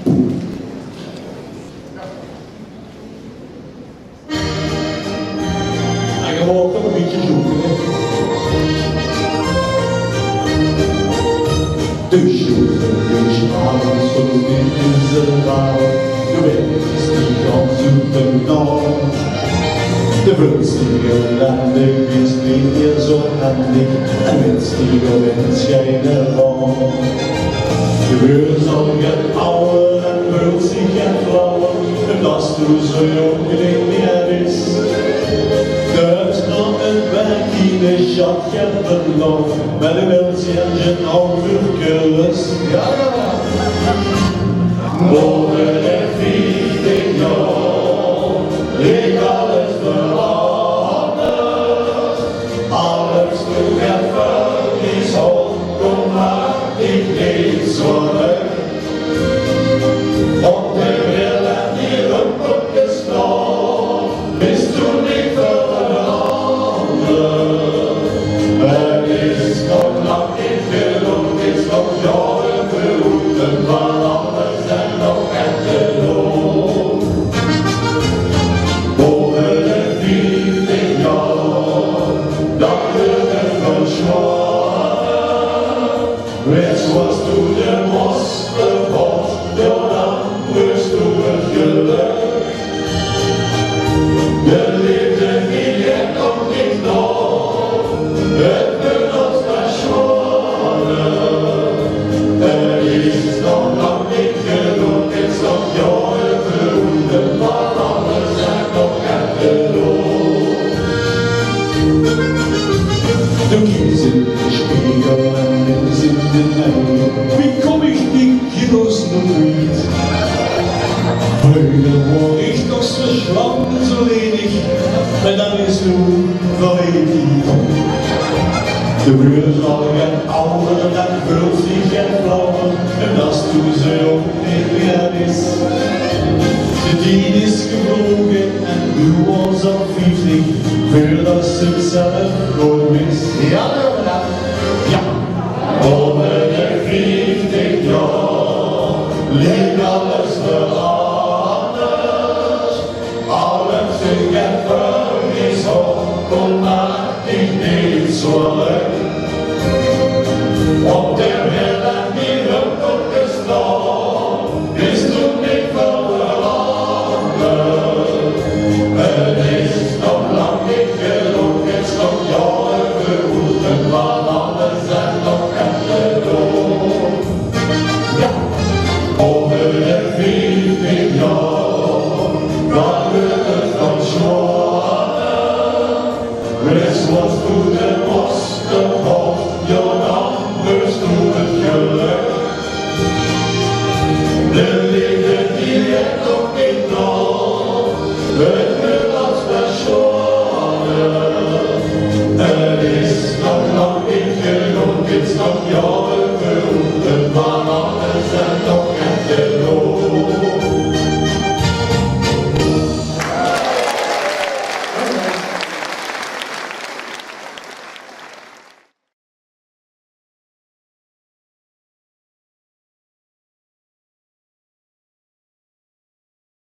En je mag nog een beetje zoeken, hè. De zoeken, avonds voor de raar. De weg die kan zoeken naar. De vluchtige landen is niet meer zo handig. En wens die gewend schijnen van. De beurs zal gaan ouder en beurt zich gaan flauwen. En als toen zo jong niet meer is. De huisnaam en werk in de schat gaat verlof. Met een weltje en zijn oude rust. Ja, ja. Morgen en 40 jaar, ik alles veranderd. Alles toe en verlies op, kom maar, ik niet zorgen. Op de bril en die rumpeltjes nog, is toen niet veranderd. Het is nog lang niet genoeg, het is nog jaren verroeten van alles en nog echte loon. Boven de 40 jaar, dat wordt het verschwonnen. Het was toen de mos vervot, door dan moest toen het geluk. De liefde die er nog niet nog, het genot verschwonnen. Er is nog lang niet genoeg, het is nog jaren verroeten van alles en nog echte loon. De kies in de spiegel en mens in de nij, wie kom ik niet genoos nog niet? Vreugde word ik nog verslagen zo lenig, maar dan is nu verleid. De buur zal gaan ouder en vult zich gaan flauwen, en als toen ze ook niet meer is. De tijd is gevlogen en nu was al 50, voordat ze het zelf nooit wist. Ja, ja. Over de 50 jaar, ligt alles veranderd. Alles zich en vergis op, kon maar ik niet zorgen. Op de wereld en die rumpeltjes nog, is toen niet veranderd. Het is nog lang niet genoeg, het is nog jaren verroeten van alles en nog echte loon. Ja, over de 40 jaar, dan wordt het verschwonnen. Het was toen de mos de hoofd, je dan moest